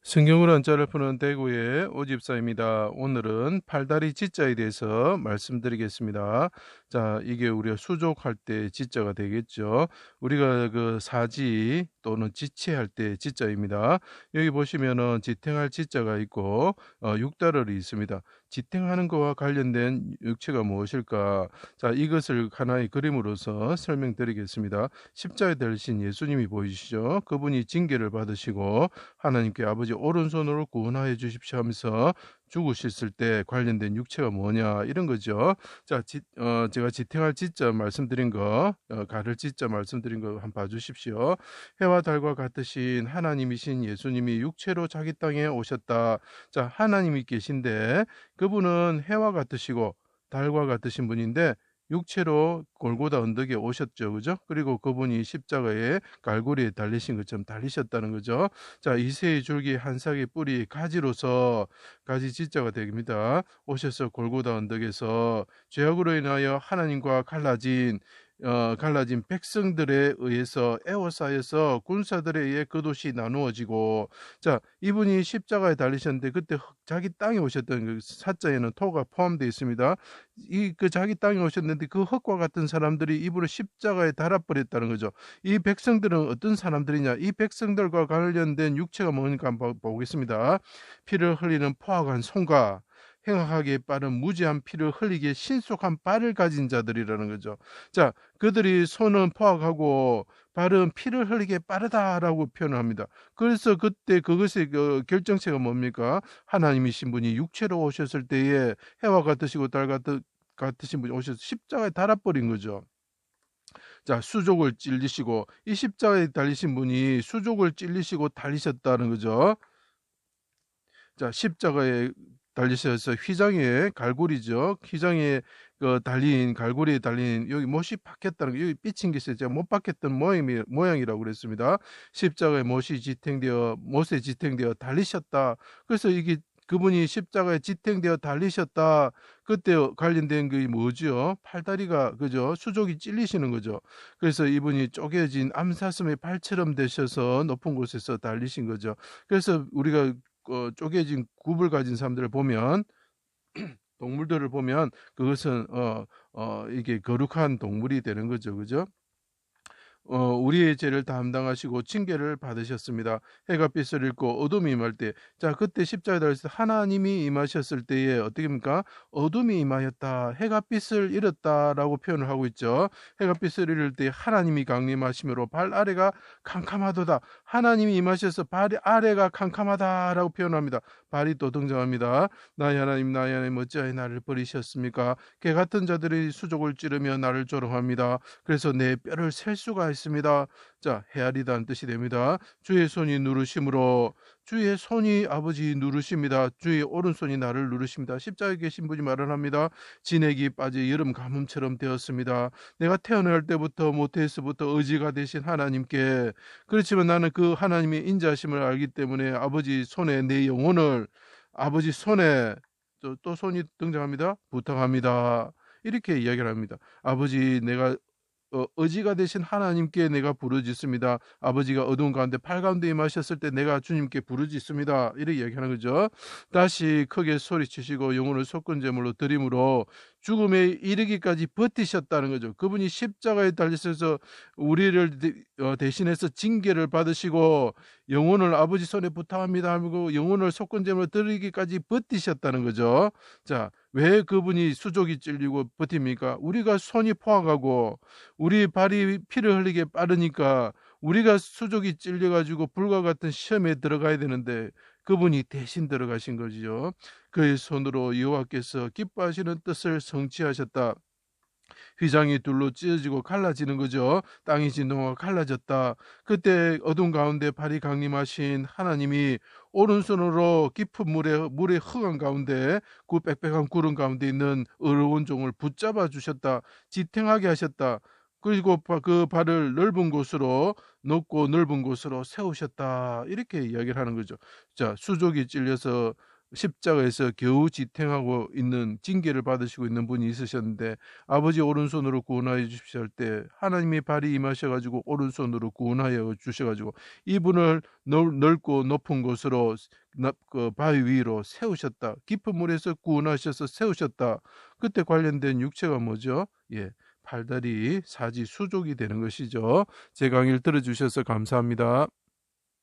성경으로 한자를 푸는 대구의 오집사입니다. 오늘은 팔다리 지자에 대해서 말씀드리겠습니다. 자, 이게 우리가 수족할 때 지자가 되겠죠. 우리가 그 사지 또는 지체할 때 지자입니다. 여기 보시면은 지탱할 지자가 있고 육다를이 있습니다. 지탱하는 것과 관련된 육체가 무엇일까? 자, 이것을 하나의 그림으로서 설명드리겠습니다. 십자가에 달리신 예수님이 보이시죠? 그분이 징계를 받으시고 하나님께 아버지 오른손으로 구원하여 주십시오 하면서 죽으셨을 때 관련된 육체가 뭐냐 이런 거죠. 자, 제가 지탱할 지자 말씀드린 거, 가를 지자 말씀드린 거 한번 봐주십시오. 해와 달과 같으신 하나님이신 예수님이 육체로 자기 땅에 오셨다. 자, 하나님이 계신데 그분은 해와 같으시고 달과 같으신 분인데 육체로 골고다 언덕에 오셨죠. 그죠? 그리고 그분이 십자가에 갈고리에 달리신 것처럼 달리셨다는 거죠. 자, 이새의 줄기 한 싹의 뿌리 가지로서 가지 지자가 됩니다. 오셔서 골고다 언덕에서 죄악으로 인하여 하나님과 갈라진 백성들에 의해서 에워싸여서 군사들에 의해 그 도시 나누어지고, 자, 이분이 십자가에 달리셨는데 그때 자기 땅에 오셨던 그 사자에는 토가 포함되어 있습니다. 이 그 자기 땅에 오셨는데 그 흙과 같은 사람들이 이분을 십자가에 달아버렸다는 거죠. 이 백성들은 어떤 사람들이냐? 이 백성들과 관련된 육체가 뭐니까 한번 보겠습니다. 피를 흘리는 포악한 손과 행악하게 빠른 무지한 피를 흘리기에 신속한 발을 가진 자들이라는 거죠. 자, 그들이 손은 포악하고 발은 피를 흘리기에 빠르다라고 표현을 합니다. 그래서 그때 그것의 그 결정체가 뭡니까? 하나님이신 분이 육체로 오셨을 때에 해와 같으시고 달 같으신 분이 오셔서 십자가에 달아버린 거죠. 자, 수족을 찔리시고, 이 십자가에 달리신 분이 수족을 찔리시고 달리셨다는 거죠. 자, 십자가에 달리셔서 휘장에 갈고리죠. 휘장에 달린 갈고리에 달린 여기 못이 박혔다는 거, 여기 삐친 게 있어요. 제가 못 박혔던 모양이라고 그랬습니다. 십자가에 못에 지탱되어 달리셨다. 그래서 이게 그분이 십자가에 지탱되어 달리셨다. 그때 관련된 게 뭐죠? 팔다리가 그죠? 수족이 찔리시는 거죠. 그래서 이분이 쪼개진 암사슴의 발처럼 되셔서 높은 곳에서 달리신 거죠. 그래서 우리가 쪼개진 굽을 가진 사람들을 보면 동물들을 보면 그것은 이게 거룩한 동물이 되는 거죠. 그죠? 우리의 죄를 담당하시고 징계를 받으셨습니다. 해가 빛을 잃고 어둠이 임할 때, 자, 그때 십자가에 달렸을 때 하나님이 임하셨을 때에 어떻게 합니까? 어둠이 임하였다. 해가 빛을 잃었다라고 표현을 하고 있죠. 해가 빛을 잃을 때 하나님이 강림하심으로 발 아래가 캄캄하도다. 하나님이 임하셔서 발 아래가 캄캄하다라고 표현합니다. 발이 또 등장합니다. 나의 하나님 어찌하여 나를 버리셨습니까? 개 같은 자들이 수족을 찌르며 나를 조롱합니다. 그래서 내 뼈를 셀 수가 있습니다. 자, 헤아리다는 뜻이 됩니다. 주의 손이 누르심으로, 주의 손이 아버지 누르십니다. 주의 오른손이 나를 누르십니다. 십자가에 계신 분이 말을 합니다. 진액이 빠져 여름 가뭄처럼 되었습니다. 내가 태어날 때부터 모태에서부터 의지가 되신 하나님께, 그렇지만 나는 그 하나님의 인자하심을 알기 때문에 아버지 손에 내 영혼을, 아버지 손에 또 손이 등장합니다. 부탁합니다. 이렇게 이야기를 합니다. 아버지, 내가 의지가 되신 하나님께 내가 부르짖습니다. 아버지가 어두운 가운데 팔 가운데 임하셨을 때 내가 주님께 부르짖습니다. 이렇게 얘기하는 거죠. 다시 크게 소리치시고 영혼을 속건제물로 드림으로 죽음에 이르기까지 버티셨다는 거죠. 그분이 십자가에 달리셔서 우리를 대신해서 징계를 받으시고 영혼을 아버지 손에 부탁합니다 하고 영혼을 속건제물로 드리기까지 버티셨다는 거죠. 자, 왜 그분이 수족이 찔리고 버팁니까? 우리가 손이 포악하고 우리 발이 피를 흘리게 빠르니까 우리가 수족이 찔려가지고 불과 같은 시험에 들어가야 되는데 그분이 대신 들어가신 거지요. 그의 손으로 여호와께서 기뻐하시는 뜻을 성취하셨다. 휘장이 둘로 찢어지고 갈라지는 거죠. 땅이 진동하고 갈라졌다. 그때 어둠 가운데 발이 강림하신 하나님이 오른손으로 깊은 물의 흑암 가운데 그 빽빽한 구름 가운데 있는 어려운 종을 붙잡아 주셨다. 지탱하게 하셨다. 그리고 그 발을 높고 넓은 곳으로 세우셨다. 이렇게 이야기를 하는 거죠. 자, 수족이 찔려서 십자가에서 겨우 지탱하고 있는 징계를 받으시고 있는 분이 있으셨는데 아버지 오른손으로 구원하여 주십시오 할 때 하나님의 발이 임하셔가지고 오른손으로 구원하여 주셔가지고 이분을 넓고 높은 곳으로 그 바위 위로 세우셨다. 깊은 물에서 구원하셔서 세우셨다. 그때 관련된 육체가 뭐죠? 예, 팔다리 사지 수족이 되는 것이죠. 제 강의를 들어주셔서 감사합니다.